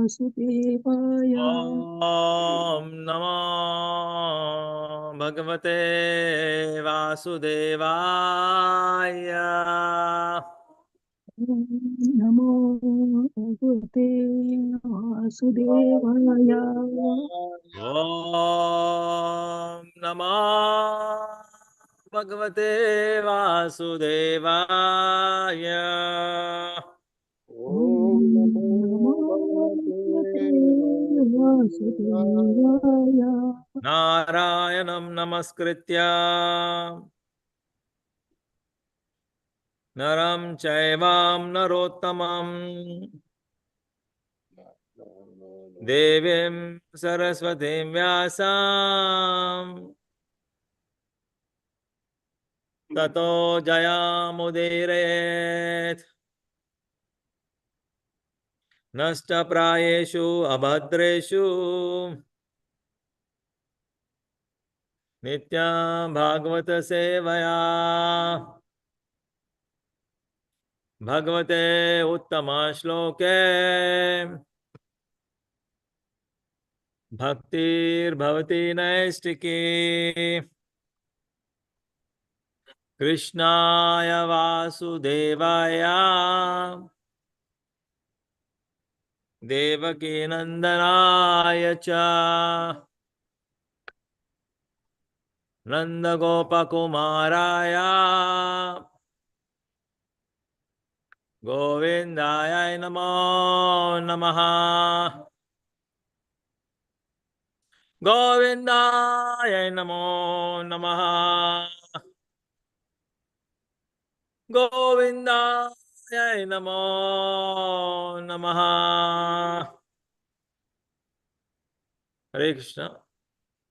वासुदेवाय। ॐ नमो भगवते वासुदेवाय। नमो भगवते वासुदेवाय। ॐ नमो भगवते वासुदेवाय। नमो भगवते वासुदेवाय। नारायणं नमस्कृत्य नरं चैवां नरोत्तमं देवीं सरस्वतीं व्यासं ततो जयामुदीरयेत्। नष्टप्रायेषु अभद्रेषु नित्यं भागवत सेवया भगवते उत्तम श्लोके भक्तिर्भवति नैष्टिकी। कृष्णाय वासुदेवाय देवकीनन्दनाय च नन्दगोपकुमाराय गोविन्दाय नमो नमः। गोविन्दाय नमो नमः। गोविन्दाय नमो नमः। Hare Krishna.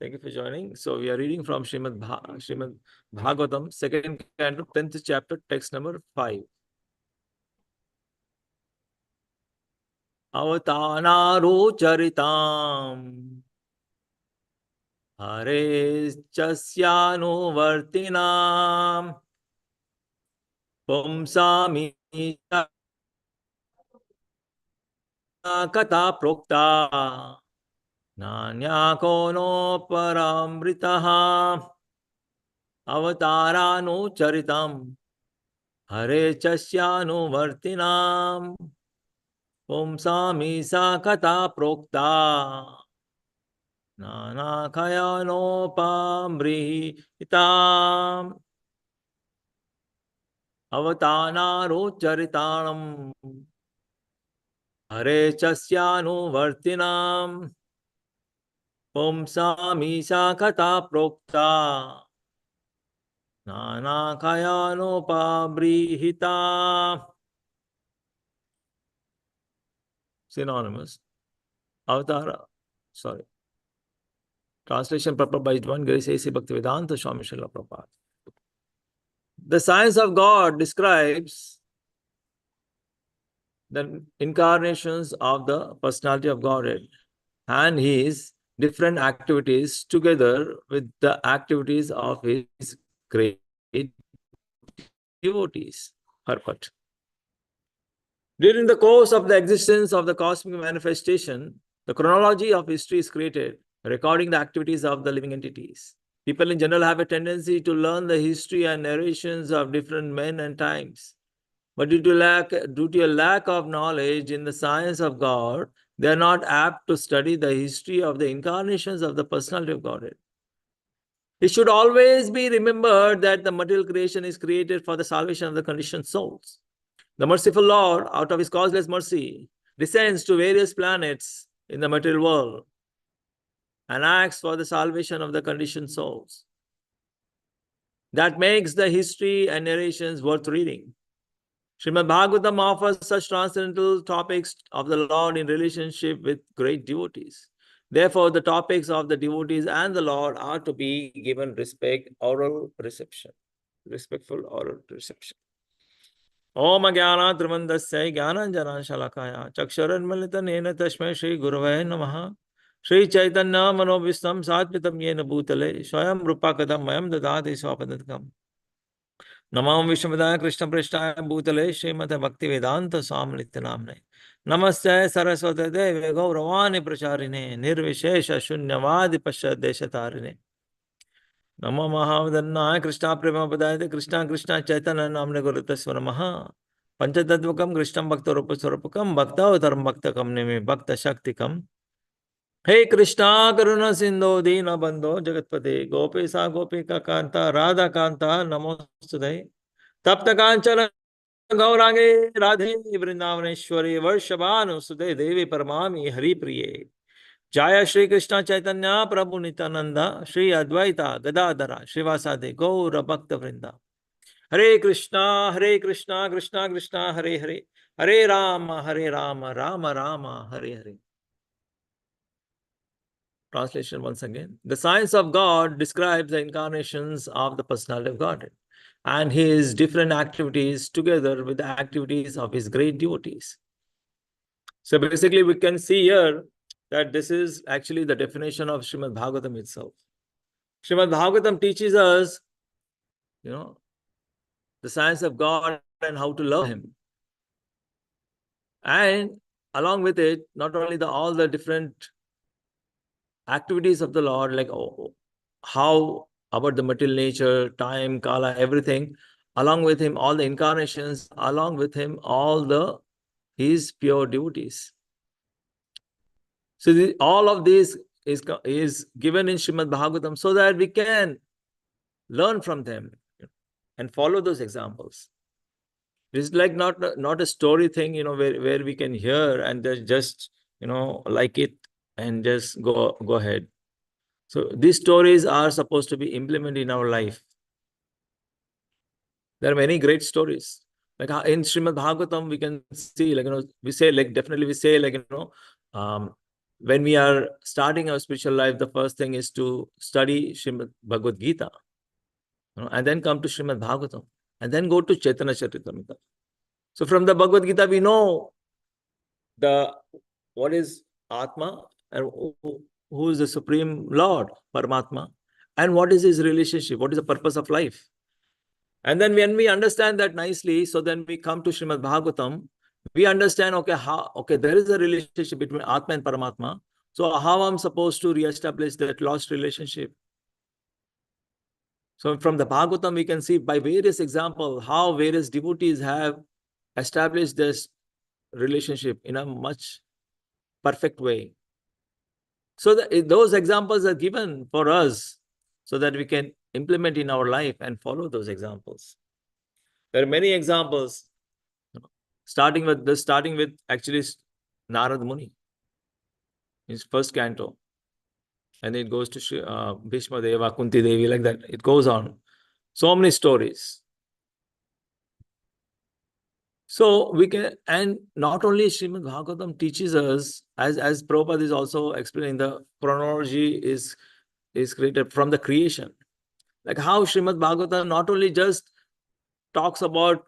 Thank you for joining. So we are reading from Srimad Bhagavatam, second canto, 10th chapter, text number 5. Avatanaru charitam Hare chasyanuvartinam Pumsami kata prokta Nanyako paramritaha Avataranu Hare chasyanuvartinam Pumsami sa kata prokta Nanakayanopabrihita Avatanarucharitanam Hare chasyanuvartinam Pumsami sa kata prokta Nanakayanopabrihita. Synonymous. Avatara. Sorry. Translation prepared by One Grace A.C. Bhaktivedanta Swami Srila Prabhupada. The science of God describes the incarnations of the personality of Godhead and his different activities together with the activities of his great devotees. Purport. During the course of the existence of the cosmic manifestation, the chronology of history is created, recording the activities of the living entities. People in general have a tendency to learn the history and narrations of different men and times. But due to a lack of knowledge in the science of God, they are not apt to study the history of the incarnations of the personality of Godhead. It should always be remembered that the material creation is created for the salvation of the conditioned souls. The merciful Lord, out of his causeless mercy, descends to various planets in the material world and acts for the salvation of the conditioned souls. That makes the history and narrations worth reading. Srimad Bhagavatam offers such transcendental topics of the Lord in relationship with great devotees. Therefore, the topics of the devotees and the Lord are to be given respectful oral reception. Om Jnana Trivandasya Jnananjana Shalakaya Chaksharanmalitanena Tasmai Shri Gurave Namaha Shri Chaitanya Manovistam Satpitam Yena Bhutale Swayam Rupakadam Mayam Dadati Swapadakam नमो विष्णुपदाय कृष्ण पृष्ठाय भूतले श्रीमते भक्ति वेदांत स्वामी नित्य नामने नमस्ते सरस्वती देवे गौरवाणी प्रचारिणे निर्विशेष शून्यवादि पश्चात देशतारिणे नमो महावदन्नाय कृष्णा प्रेम पदाय कृष्णा कृष्णा चैतन्य नामने गुरुतस्व नमः पंचतत्वकम कृष्णं भक्त रूप स्वरूपकम भक्तावतारम भक्तकम निमि भक्त शक्तिकम हे कृष्णा करुणा सिंधु दीन बंधो जगतपते गोपेशा गोपिका कांता राधा कांता नमोस्तुते तप्त कांचन गौरांगे राधे वृंदावनेश्वरी वर्षभानुसुते देवी परमामि हरिप्रिये जय श्री कृष्ण चैतन्य प्रभु नित्यानंद श्री अद्वैता गदाधरा श्रीवासादि गौर भक्त वृंदा हरे Krishna Krishna Krishna Hare Hare Hare Ram Ram Ram Hare Hare. Translation once again. The science of God describes the incarnations of the personality of God and his different activities together with the activities of his great devotees. So basically, we can see here that this is actually the definition of Srimad Bhagavatam itself. Srimad Bhagavatam teaches us, the science of God and how to love him. And along with it, not only all the different activities of the Lord, like how about the material nature, time, kala, everything, along with him, all the incarnations, along with him, all his pure devotees. So all of this is given in Srimad Bhagavatam so that we can learn from them and follow those examples. It's like not a story thing, where we can hear and just like it and just go ahead. So these stories are supposed to be implemented in our life. There are many great stories. Like in Srimad Bhagavatam, we can see, we say, definitely we say, when we are starting our spiritual life, the first thing is to study Srimad Bhagavad Gita, and then come to Srimad Bhagavatam, and then go to Chaitanya Charitamrita. So from the Bhagavad Gita, we know what is Atma and who is the Supreme Lord, Paramatma, and what is his relationship, what is the purpose of life. And then when we understand that nicely, so then we come to Srimad Bhagavatam, we understand, okay, there is a relationship between Atma and Paramatma. So how I'm supposed to reestablish that lost relationship? So from the Bhagavatam, we can see by various examples how various devotees have established this relationship in a much perfect way. So those examples are given for us so that we can implement in our life and follow those examples. There are many examples, starting with actually Narad Muni, his first canto. And it goes to Bhishma Deva, Kunti Devi, like that. It goes on. So many stories. So we can, and not only Srimad Bhagavatam teaches us, as Prabhupada is also explaining, the chronology is created from the creation. Like how Srimad Bhagavatam not only just talks about,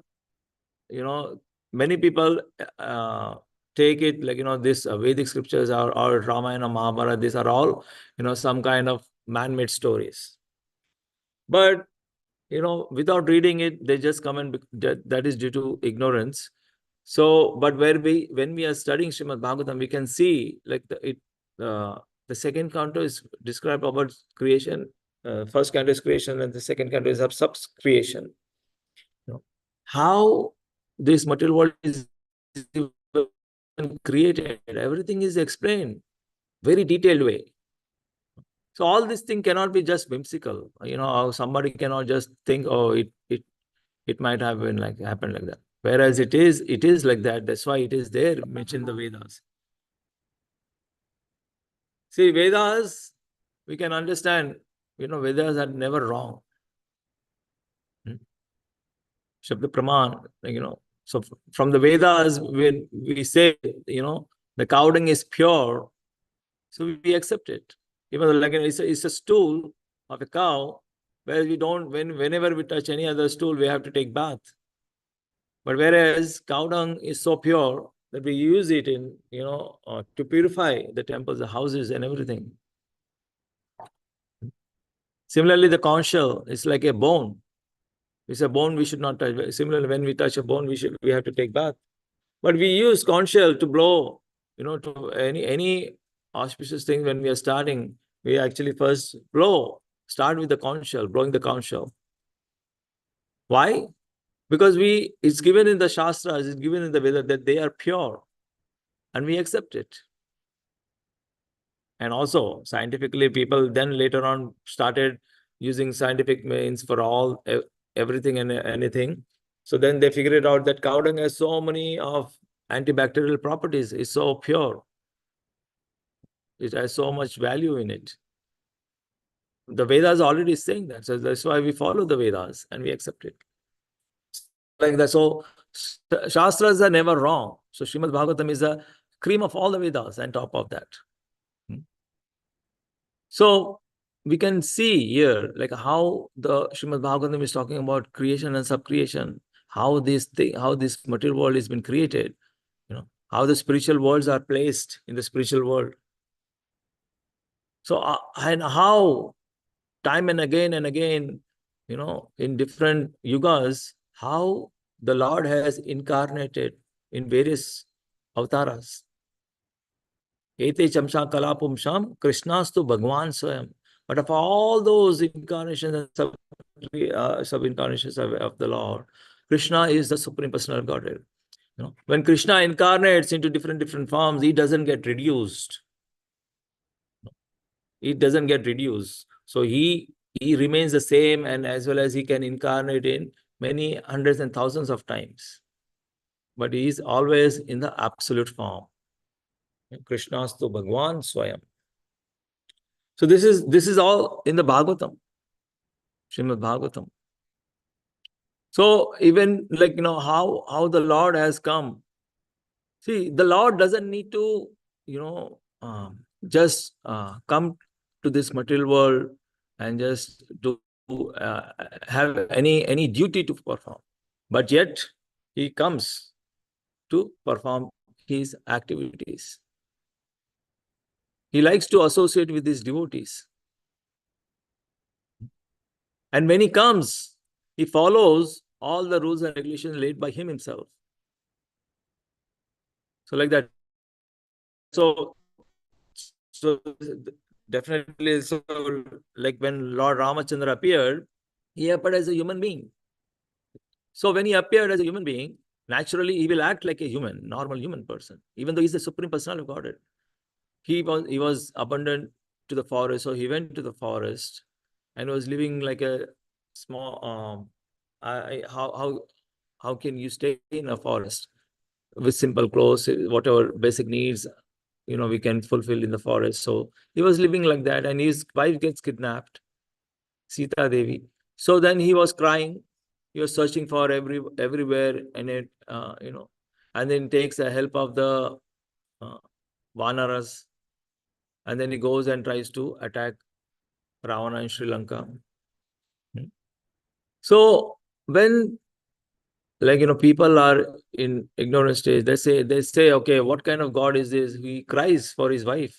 many people take it like, this Vedic scriptures or Ramayana, Mahabharata, these are all, some kind of man-made stories. But, without reading it, they just come and that is due to ignorance. So, but when we are studying Srimad Bhagavatam, we can see like the second canto is described about creation. First canto is creation, and the second canto is of sub-creation. How this material world is created, everything is explained very detailed way. So all this thing cannot be just whimsical. Somebody cannot just think, oh, it might have been happened like that. Whereas it is like that. That's why it is there mentioned in the Vedas. See, Vedas, we can understand, Vedas are never wrong. Shabda Praman, so from the Vedas, when we say, the cow dung is pure, so we accept it. Even though it's a stool of a cow, where we don't, whenever we touch any other stool, we have to take bath. But whereas cow dung is so pure that we use it in, to purify the temples, the houses, and everything. Similarly, the conch shell is like a bone. It's a bone we should not touch. Similarly, when we touch a bone, we have to take bath. But we use conch shell to blow, to any auspicious thing when we are starting. We actually first start with the conch shell, blowing the conch shell. Why? Because it's given in the Shastras, it's given in the Veda that they are pure, and we accept it. And also, scientifically, people then later on started using scientific means for everything and anything. So then they figured out that cow dung has so many of antibacterial properties. It's so pure. It has so much value in it. The Vedas are already saying that. So that's why we follow the Vedas and we accept it. Like that. So Shastras are never wrong. So Srimad Bhagavatam is the cream of all the Vedas and top of that. So we can see here like how the Srimad Bhagavatam is talking about creation and subcreation, how this material world has been created, how the spiritual worlds are placed in the spiritual world. So and how time and again, in different yugas, how the Lord has incarnated in various avatars. Ete chamsha kalapumsham Krishnastu Bhagwan Swayam. But of all those incarnations and sub-incarnations of the Lord, Krishna is the Supreme Personal Godhead. When Krishna incarnates into different forms, he doesn't get reduced. It doesn't get reduced. So he remains the same, and as well as he can incarnate in many hundreds and thousands of times. But he is always in the absolute form. Krishnastu Bhagwan Swayam. So this is all in the Bhagavatam, Srimad Bhagavatam. So even like how the Lord has come. See, the Lord doesn't need to just come to this material world and just do have any duty to perform, but yet he comes to perform his activities. He likes to associate with his devotees. And when he comes, he follows all the rules and regulations laid by him himself. So like that. So definitely, so like when Lord Ramachandra appeared, he appeared as a human being. So when he appeared as a human being, naturally he will act like a normal human person, even though he's the Supreme Personality of Godhead. He was abandoned to the forest, so he went to the forest and was living like a small. How can you stay in a forest with simple clothes, whatever basic needs, we can fulfill in the forest? So he was living like that, and his wife gets kidnapped, Sita Devi. So then he was crying. He was searching for everywhere, and and then takes the help of the Vanaras. And then he goes and tries to attack Ravana in Sri Lanka. So when people are in ignorant stage, they say, okay, what kind of God is this? He cries for his wife.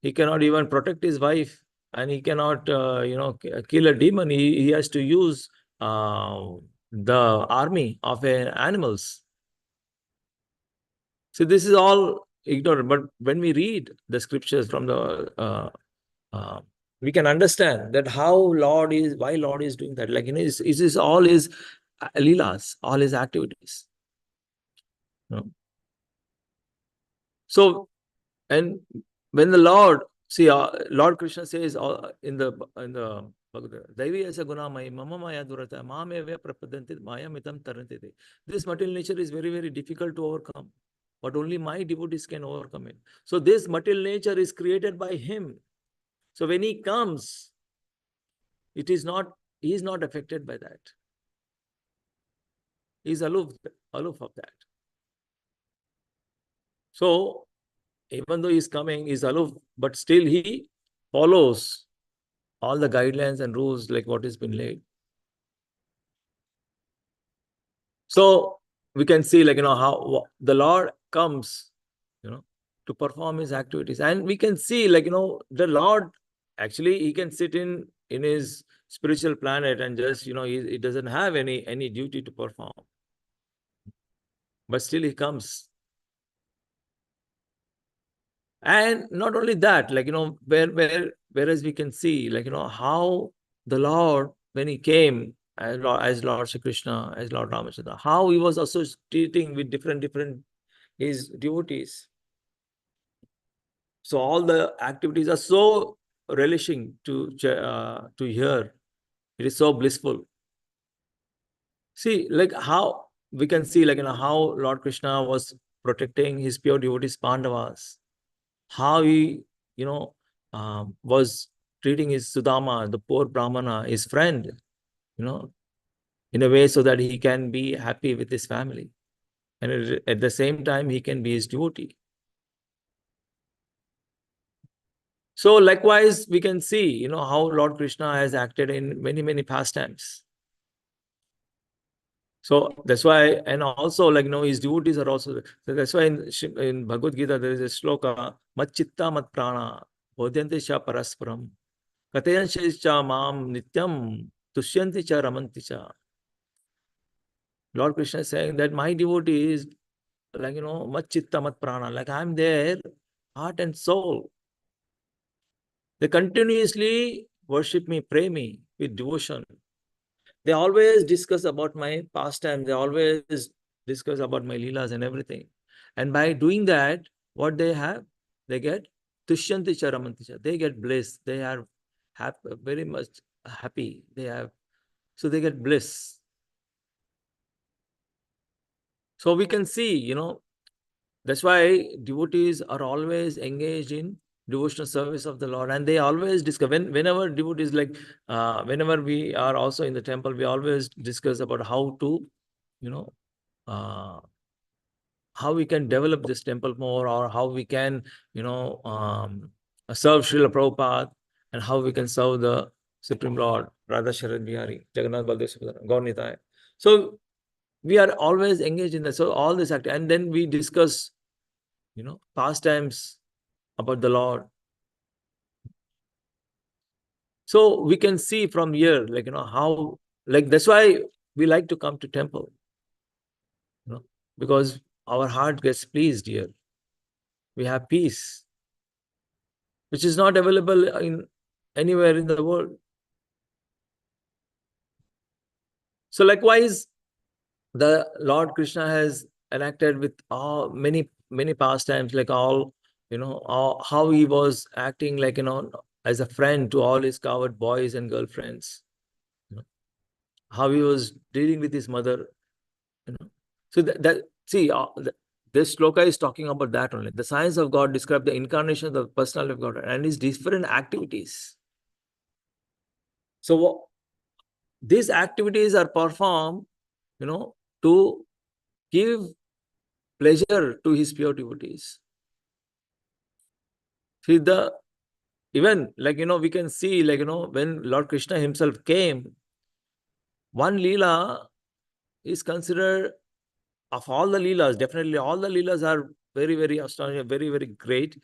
He cannot even protect his wife, and he cannot kill a demon. He has to use the army of animals. So this is all ignorant. But when we read the scriptures from the we can understand that why Lord is doing that. Like, is all his leelas, all his activities. So, and when the Lord, see, Lord Krishna says in the Daivi asa gunamai mama maya durata mame ve prapadantit maya mitam tarantite. This material nature is very, very difficult to overcome, but only my devotees can overcome it. So this material nature is created by him. So when he comes, he is not affected by that. He is aloof of that. So even though he is coming, he is aloof, but still he follows all the guidelines and rules like what has been laid. So we can see how the Lord comes, to perform his activities. And we can see the Lord, actually, he can sit in in his spiritual planet and just, he doesn't have any duty to perform. But still he comes. And not only that, whereas we can see, how the Lord, when he came as Lord Shri Krishna, as Lord Ramachandra, how he was associating with different his devotees. So all the activities are so relishing to hear. It is so blissful. See, how we can see, how Lord Krishna was protecting his pure devotees, Pandavas, how he, was treating his Sudama, the poor Brahmana, his friend, in a way so that he can be happy with his family. And at the same time, he can be his devotee. So likewise, we can see, how Lord Krishna has acted in many pastimes. So that's why, and also, his devotees are also, so that's why in Bhagavad Gita, there is a shloka, mat chitta mat prana, bodhyanti cha parasparam, katayanshi cha mam nityam, tushyanti cha ramanti cha. Lord Krishna is saying that my devotees, mat chitta mat prana, I'm there, heart and soul. They continuously worship me, pray me with devotion. They always discuss about my pastime. They always discuss about my leelas and everything. And by doing that, what they have, they get tushyanti cha ramanti cha. They get bliss. They are very much happy. So they get bliss. So we can see, that's why devotees are always engaged in devotional service of the Lord, and they always discuss whenever devotees, whenever we are also in the temple, we always discuss about how to, how we can develop this temple more, or how we can, serve Srila Prabhupada, and how we can serve the Supreme Lord, Radha Sharad Bihari, Jagannath Baldev Subhadra, Gaur Nitai. So we are always engaged in that. So all this act, and then we discuss, pastimes about the Lord. So we can see from here, how, that's why we like to come to temple, because our heart gets pleased here. We have peace, which is not available in anywhere in the world. So likewise, the Lord Krishna has enacted with many pastimes, how he was acting, as a friend to all his coward boys and girlfriends, how he was dealing with his mother, So this sloka is talking about that only. The science of God describes the incarnation of the personality of God and his different activities. So these activities are performed, to give pleasure to his pure devotees. See, even we can see, when Lord Krishna himself came, one Leela is considered, of all the Leelas, definitely all the Leelas are very astonishing, very great.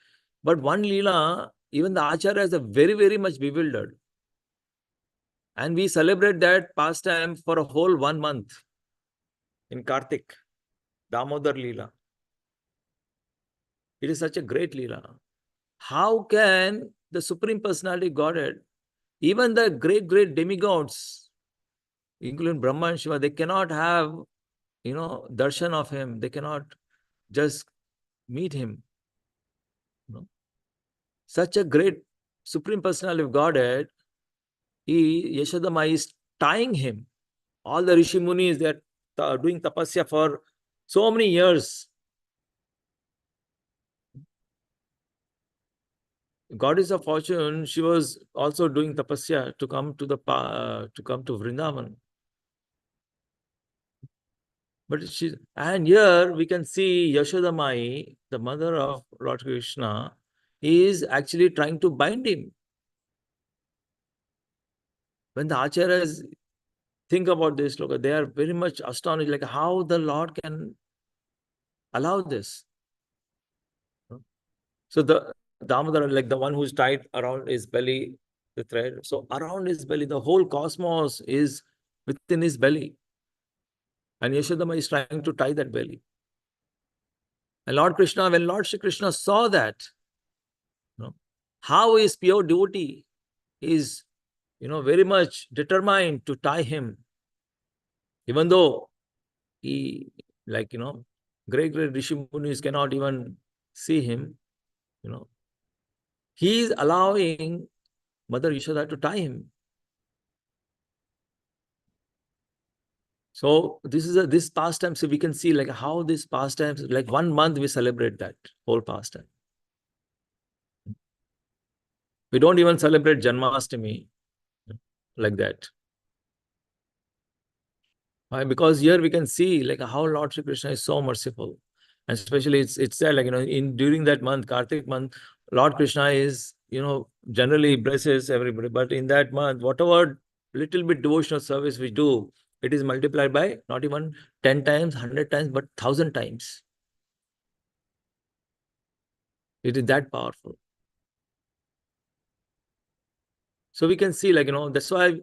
But one Leela, even the Acharyas are very much bewildered. And we celebrate that pastime for a whole 1 month in Kartik, Damodar Leela. It is such a great Leela. How can the Supreme Personality Godhead, even the great demigods, including Brahma and Shiva, they cannot have, darshan of him. They cannot just meet him. Such a great Supreme Personality of Godhead, Yashodama is tying him. All the Rishi Munis, they are doing tapasya for so many years. Goddess of Fortune, she was also doing tapasya to come to Vrindavan. And here we can see Yashodamai, the mother of Lord Krishna, is actually trying to bind him. When the Acharyas think about this, look, they are very much astonished, how the Lord can allow this. So the Damodar, the one who's tied around his belly, the thread. So around his belly, the whole cosmos is within his belly. And Yashodama is trying to tie that belly. And Lord Krishna, when Lord Shri Krishna saw that, how his pure devotee is, very much determined to tie him, even though he, great Rishi Munis cannot even see him, he is allowing Mother Yashoda to tie him. So this pastime, so we can see like how this pastime, like 1 month we celebrate that whole pastime. We don't even celebrate Janmashtami like that. Why? Because here we can see like how Lord Shri Krishna is so merciful. And especially it's there, like, during that month, Kartik month, Lord Krishna is, generally blesses everybody. But in that month, whatever little bit devotional service we do, it is multiplied by not even 10 times, 100 times, but 1,000 times. It is that powerful. So we can see, like, that's why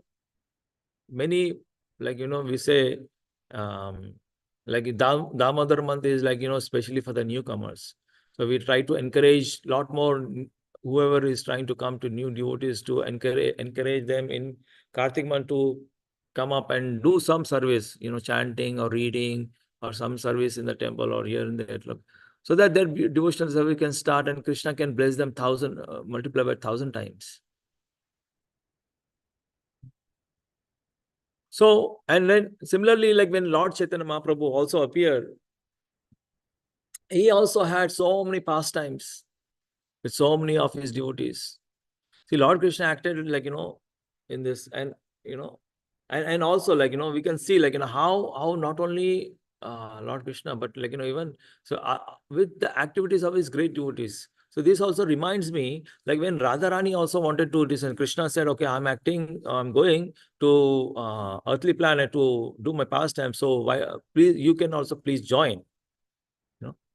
many, like, we say, like Damodar month is like, especially for the newcomers. So we try to encourage a lot more whoever is trying to come to new devotees, to encourage them in Kartik month to come up and do some service, chanting or reading or some service in the temple or here in the club, so that their devotional service can start and Krishna can bless them 1,000, multiply by 1,000 times. So, and then similarly, like when Lord Chaitanya Mahaprabhu also appeared, he also had so many pastimes with so many of his devotees. See, Lord Krishna acted like, in this, and, and also, like, we can see, like, how not only Lord Krishna, but like, even, so with the activities of his great devotees. So this also reminds me, like when Radharani also wanted to listen, Krishna said, okay, I'm going to earthly planet to do my pastime. So why, please, you can also please join.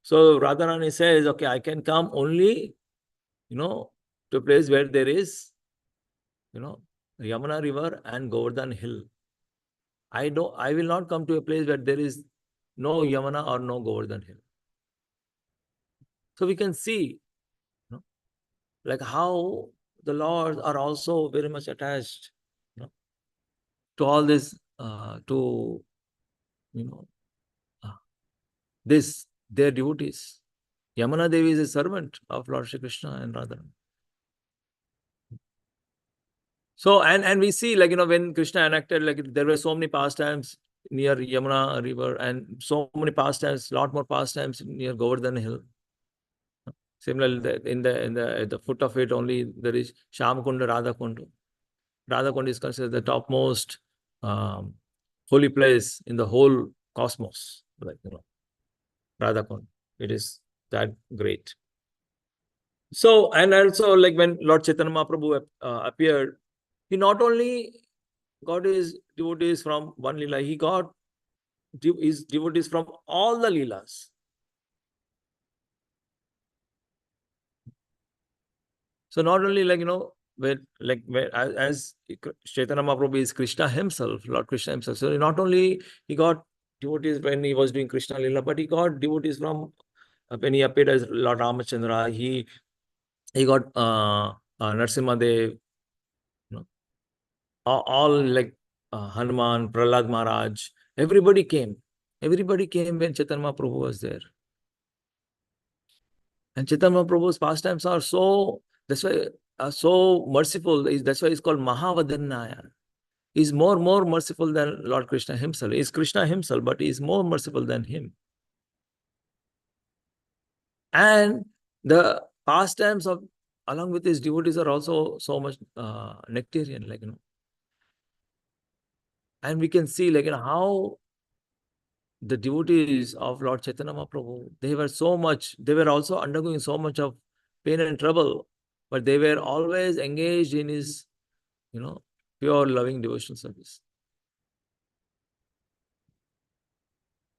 So Radharani says, okay, I can come only, to a place where there is, Yamuna river and Govardhan hill. I will not come to a place where there is no Yamuna or no Govardhan hill. So we can see, like how the Lords are also very much attached, to all this, to, uh, their devotees. Yamuna Devi is a servant of Lord Shri Krishna and Radharani. So, and we see, like, when Krishna enacted, like, there were so many pastimes near Yamuna river and so many pastimes, lot more pastimes near Govardhan hill. Similarly, at the foot of it only there is Shyamkunda, Radhakunda. Radhakunda is considered the topmost holy place in the whole cosmos. Like, Radhakunda, it is that great. So, and also, like when Lord Chaitanya Mahaprabhu appeared, he not only got his devotees from one lila, he got his devotees from all the leelas. So not only, like, as Chaitanya Mahaprabhu is Krishna himself, Lord Krishna himself. So not only he got devotees when he was doing Krishna lila, but he got devotees from when he appeared as Lord Ramachandra. He got Narsimhadev, all like Hanuman, Prahlad Maharaj, everybody came. Everybody came when Chaitanya Mahaprabhu was there. And Chaitanya Mahaprabhu's pastimes are so, that's why, so merciful. That's why it's called Mahavadanyaya. He's more merciful than Lord Krishna himself. He's Krishna himself, but he's more merciful than him. And the pastimes of, along with his devotees, are also so much nectarian, like, and we can see, like, how the devotees of Lord Chaitanya Mahaprabhu, they were also undergoing so much of pain and trouble, but they were always engaged in his, pure loving devotional service.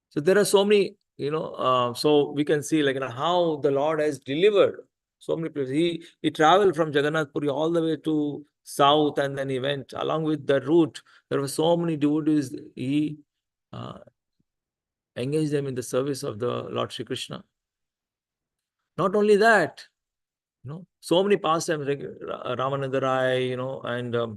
So there are so many, so we can see, like, how the Lord has delivered so many places. He traveled from Jagannath Puri all the way to south, and then he went along with the route. There were so many devotees. He engaged them in the service of the Lord Shri Krishna. Not only that, so many pastimes like Ramananda Rai, and uh,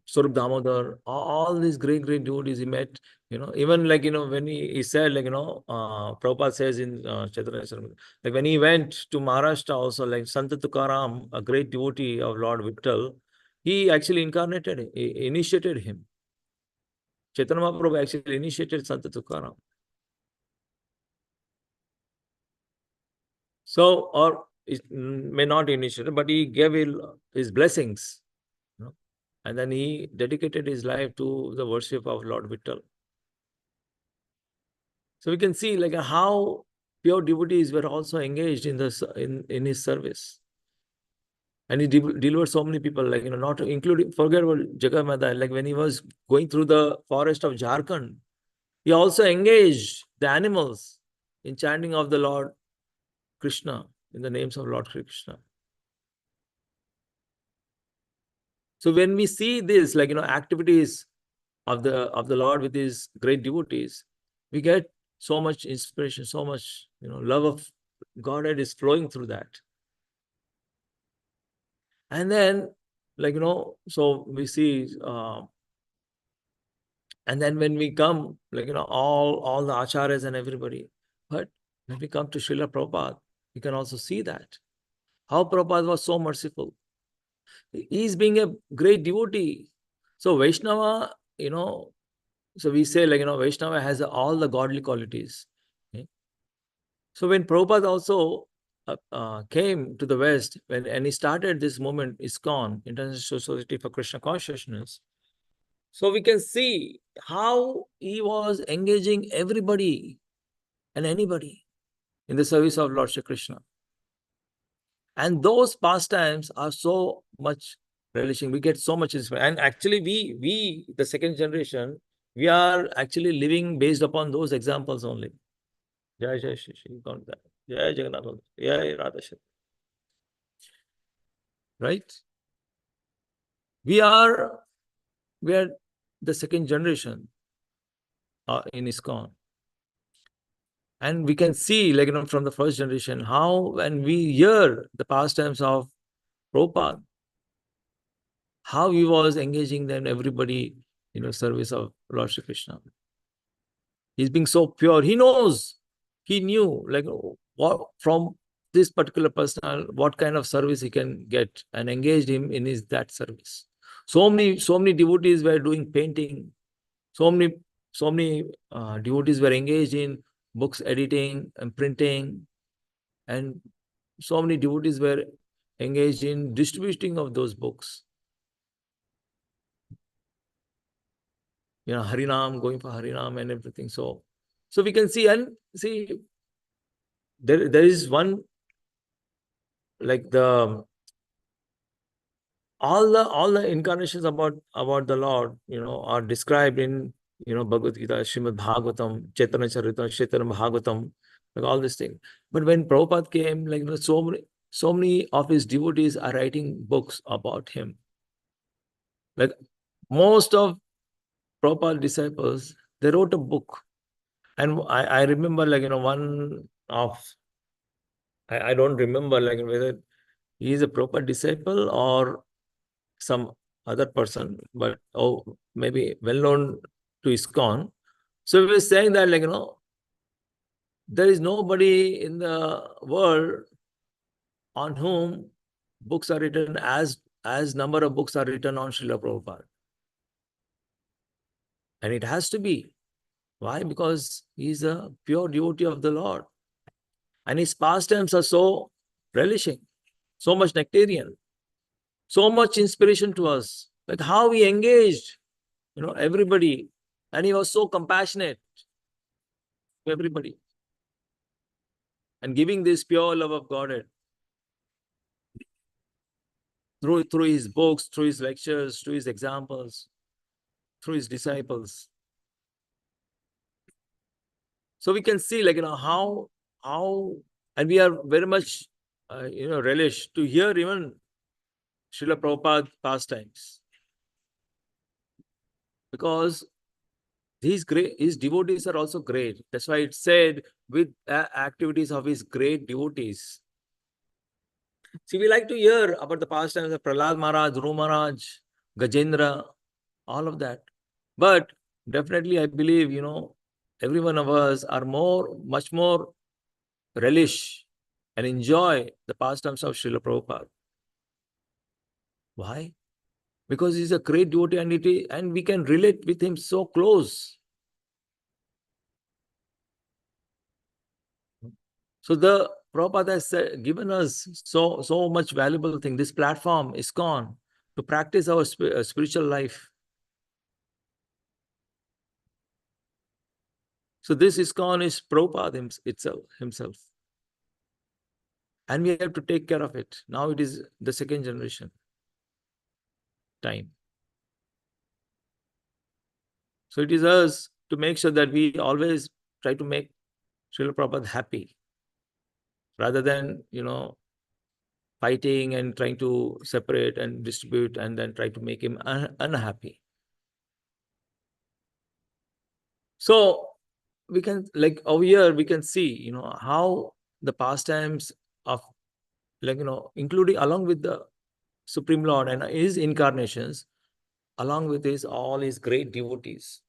Swarup Damodar, all these great devotees he met, even like, when he said, like, Prabhupada says in Chaitanya Charitamrita, like when he went to Maharashtra also, like Santa Tukaram, a great devotee of Lord Vittal, he actually initiated him. Chaitanya Mahaprabhu actually initiated Santa Tukaram. So, or it may not initiate, but he gave his blessings. And then he dedicated his life to the worship of Lord Vittal. So we can see like how pure devotees were also engaged in in his service. And he delivered so many people, like, not including, forget about Jagai Mata, like when he was going through the forest of Jharkhand, he also engaged the animals in chanting of the Lord Krishna, in the names of Lord Krishna. So when we see this, like, activities of the Lord with his great devotees, we get so much inspiration, so much, love of Godhead is flowing through that. And then, like, so we see, and then when we come, like, all the acharyas and everybody, but when we come to Srila Prabhupada, you can also see that, how Prabhupada was so merciful. He's being a great devotee. So Vaishnava, so we say, like, Vaishnava has all the godly qualities. Okay? So when Prabhupada also came to the West, and he started this movement, ISKCON, International Society for Krishna Consciousness, so we can see how he was engaging everybody and anybody in the service of Lord Shri Krishna. And those pastimes are so much relishing. We get so much inspiration. And actually, we, the second generation, we are actually living based upon those examples only. Jai Jai Shri Shri Gauranga, Jai Jagannath, Jai Radha Shri. Right? We are the second generation in ISKCON. And we can see, like, from the first generation, how when we hear the pastimes of Prabhupada, how he was engaging them, everybody, service of Lord Shri Krishna. He's being so pure. He knew, like, what from this particular person, what kind of service he can get, and engaged him in that service. So many devotees were doing painting. So many devotees were engaged in books editing and printing, and so many devotees were engaged in distributing of those books. Harinam, going for Harinam and everything. So we can see, and see, there is one, like, all the incarnations about the Lord, are described in, Bhagavad Gita, Srimad Bhagavatam, Chaitanya Charitamrita, Chaitanya Bhagavatam, like all these things. But when Prabhupada came, like, so many of his devotees are writing books about him. Like most of Prabhupada disciples, they wrote a book. And I remember, like, one of, I don't remember, like, whether he is a proper disciple or some other person, but maybe well known to ISKCON. So we were saying that, like, there is nobody in the world on whom books are written as number of books are written on Srila Prabhupada. And it has to be. Why? Because he is a pure devotee of the Lord. And his pastimes are so relishing, so much nectarian, so much inspiration to us. Like how he engaged, everybody. And he was so compassionate to everybody. And giving this pure love of Godhead through his books, through his lectures, through his examples, through his disciples. So we can see, like, how, and we are very much, relish to hear even Srila Prabhupada pastimes. Because his devotees are also great. That's why it said with activities of his great devotees. See, we like to hear about the pastimes of Prahlad Maharaj, Dhruv Maharaj, Gajendra, all of that. But definitely, I believe, every one of us are much more relish and enjoy the pastimes of Srila Prabhupada. Why? Because he's a great devotee and we can relate with him so close. So the Prabhupada has given us so much valuable thing. This platform is gone to practice our spiritual life. So this ISKCON is Prabhupada himself. And we have to take care of it. Now it is the second generation time. So it is us to make sure that we always try to make Srila Prabhupada happy rather than, fighting and trying to separate and distribute and then try to make him unhappy. So we can, like over here, we can see, how the pastimes of, including along with the Supreme Lord and his incarnations, along with all his great devotees.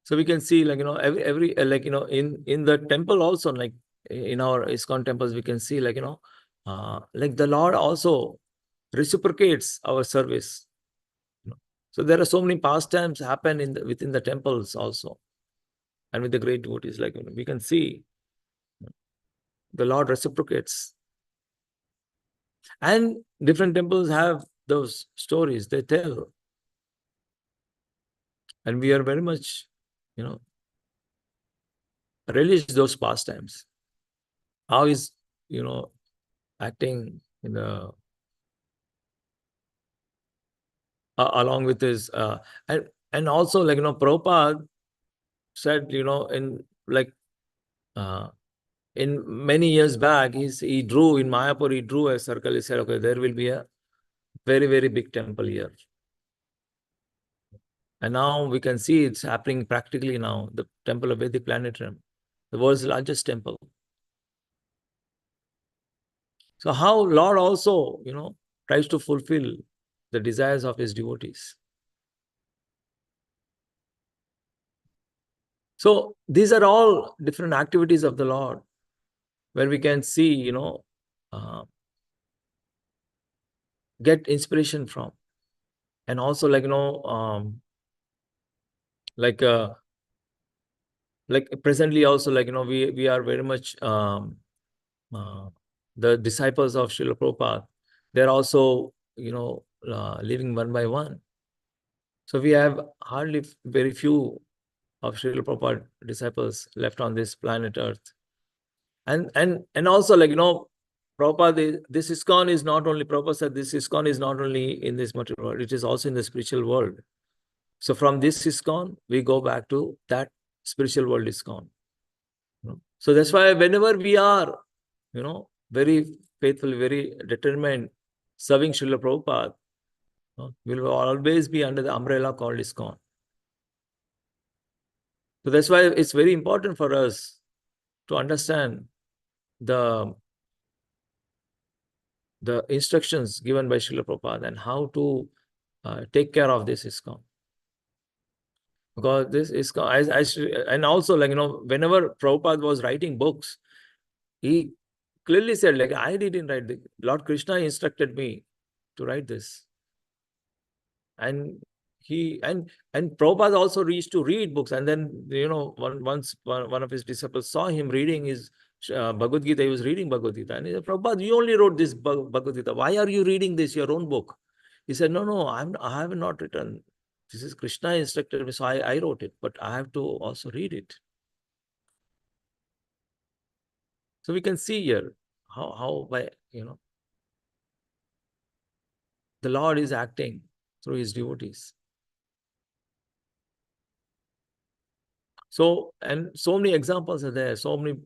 So we can see, every in the temple also, like in our ISKCON temples, we can see, like the Lord also reciprocates our service. So there are so many pastimes happen within the temples also, and with the great devotees, we can see the Lord reciprocates. And different temples have those stories they tell. And we are very much, relish those pastimes. How is, acting in the along with his and also, Prabhupada said, in many years back, he drew in Mayapur, he drew a circle. He said, okay, there will be a very, very big temple here. And now we can see it's happening practically now, the temple of Vedic Planetarium, the world's largest temple. So how Lord also, tries to fulfill the desires of his devotees. So these are all different activities of the Lord where we can see, get inspiration from. And also, presently also, we are very much the disciples of Srila Prabhupada. They're also, living one by one. So we have hardly very few of Srila Prabhupada disciples left on this planet Earth. And also, Prabhupada, this ISKCON is not only, Prabhupada said, this ISKCON is not only in this material world, it is also in the spiritual world. So from this ISKCON, we go back to that spiritual world ISKCON. So that's why whenever we are, very faithful, very determined, serving Srila Prabhupada, we will always be under the umbrella called ISKCON. So that's why it's very important for us to understand the instructions given by Srila Prabhupada and how to take care of this ISKCON. Because this ISKCON, and also, whenever Prabhupada was writing books, he clearly said, I didn't write this. Lord Krishna instructed me to write this. And Prabhupada also used to read books. And then, once one of his disciples saw him reading his Bhagavad Gita, he was reading Bhagavad Gita. And he said, Prabhupada, you only wrote this Bhagavad Gita. Why are you reading this, your own book? He said, no, I have not written. This is Krishna instructed me, so I wrote it, but I have to also read it. So we can see here how by, the Lord is acting through his devotees. So, and so many examples are there, so many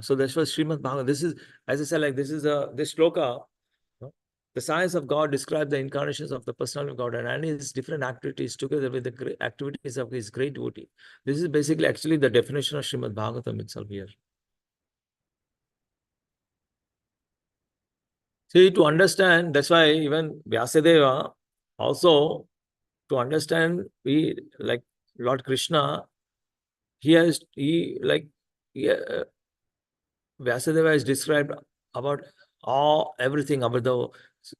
so that's what Srimad Bhagavatam. This is, as I said, like this shloka. The science of God describes the incarnations of the personality of God and his different activities together with the activities of his great devotee. This is basically actually the definition of Srimad Bhagavatam itself here. See, to understand, that's why even Vyasadeva also, to understand, we like Lord Krishna, Vyasadeva is described about everything about the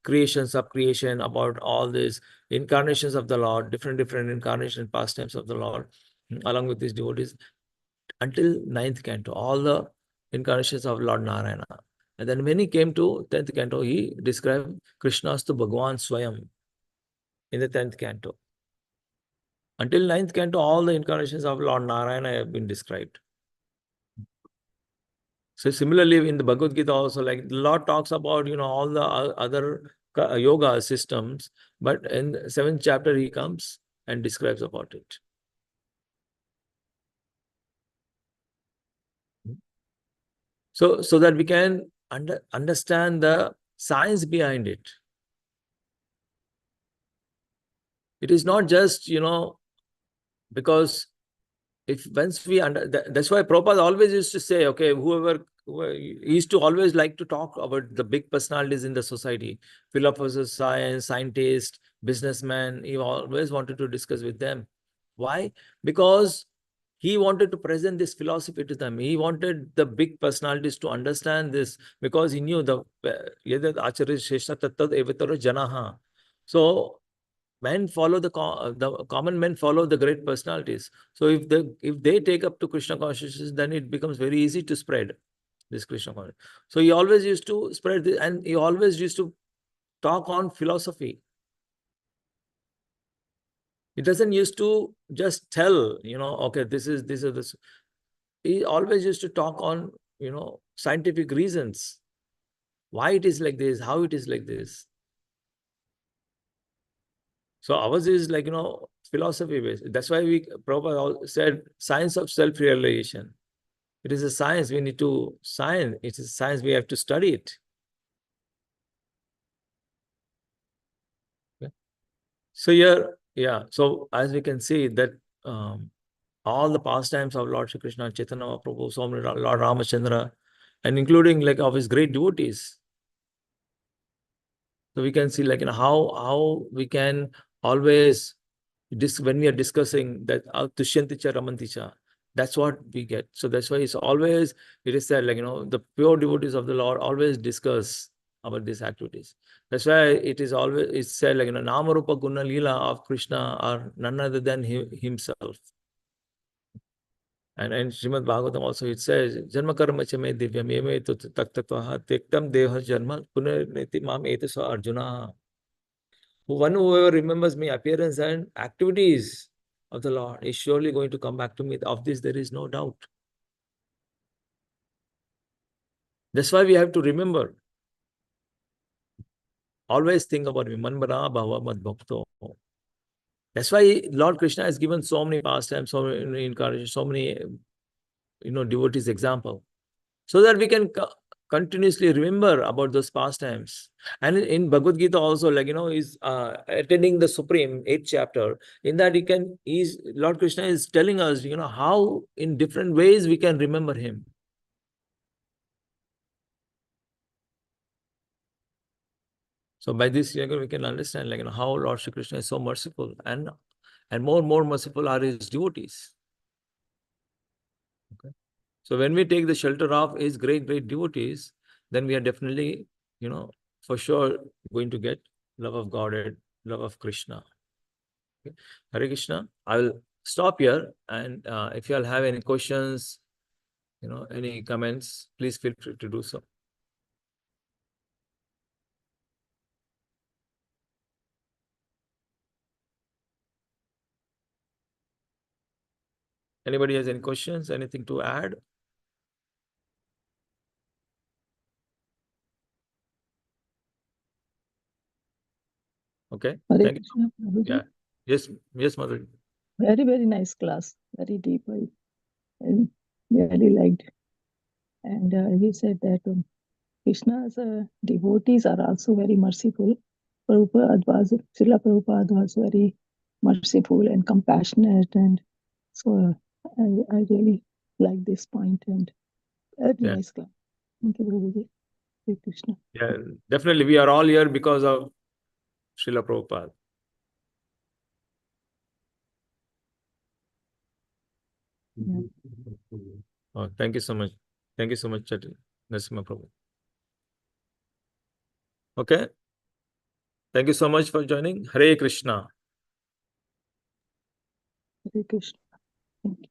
creation, sub-creation, about all these incarnations of the Lord, different incarnation pastimes of the Lord, along with his devotees, until 9th canto, all the incarnations of Lord Narayana. And then when he came to 10th canto, he described Krishna's to Bhagavan Swayam in the 10th canto. Until 9th canto, all the incarnations of Lord Narayana have been described. So similarly, in the Bhagavad Gita also, like the Lord talks about, all the other yoga systems, but in the 7th chapter, he comes and describes about it. So that we can understand the science behind it. It is not just, because once we that's why Prabhupada always used to say, okay, whoever he used to always like to talk about the big personalities in the society, philosophers, scientists, businessmen. He always wanted to discuss with them. Why? Because he wanted to present this philosophy to them. He wanted the big personalities to understand this, because he knew the Acharya Shesha Tattad Evatara Janaha. So men follow the common men follow the great personalities. So if they take up to Krishna consciousness, then it becomes very easy to spread this Krishna consciousness. So he always used to spread this, and he always used to talk on philosophy. He doesn't used to just tell, okay, this is this. He always used to talk on, scientific reasons, why it is like this, how it is like this. So ours is like, philosophy based. That's why Prabhupada said science of self-realization. It is a science we need to science. It is a science we have to study it. Okay. So here, so as we can see that all the pastimes of Lord Shri Krishna, Chaitanya Mahaprabhu, so many Lord Ramachandra, and including like of his great devotees. So we can see like, how we can always, when we are discussing that Tushyanticha Ramanticha, that's what we get. So that's why it is said like, the pure devotees of the Lord always discuss about these activities. That's why it's said like, Namarupa Guna Leela of Krishna are none other than himself. And in Srimad Bhagavatam also it says, Janma karma chame divyam eme taktatvaha tektam deha janma punarniti mam etasa arjuna. Whoever remembers my appearance and activities of the Lord is surely going to come back to me. Of this, there is no doubt. That's why we have to remember. Always think about me. Manbara bhava mad bhakto. That's why Lord Krishna has given so many pastimes, so many incarnations, so many, devotees example, so that we can continuously remember about those pastimes. And in Bhagavad Gita also, like, is attending the Supreme 8th chapter. In that Lord Krishna is telling us, how in different ways we can remember him. So by this, we can understand, like, how Lord Shri Krishna is so merciful, and more merciful are his devotees. Okay. So when we take the shelter of his great devotees, then we are definitely, for sure going to get love of God, love of Krishna. Okay. Hare Krishna. I will stop here, and if you all have any questions, any comments, please feel free to do so. Anybody has any questions, anything to add? Okay. Hare Thank you. Krishna, Prabhuji. Yeah. Yes, Mother. Very, very nice class. Very deep. I really liked. And he said that Krishna's devotees are also very merciful. Srila Prabhupada was very merciful and compassionate, and so I really like this point, and very Yeah. nice class. Thank you, Prabhuji. Hare Krishna. Yeah, definitely. We are all here because of Srila Prabhupada. Yeah. Oh, thank you so much. Thank you so much, Narasimha Prabhu. Okay. Thank you so much for joining. Hare Krishna. Hare Krishna. Thank you.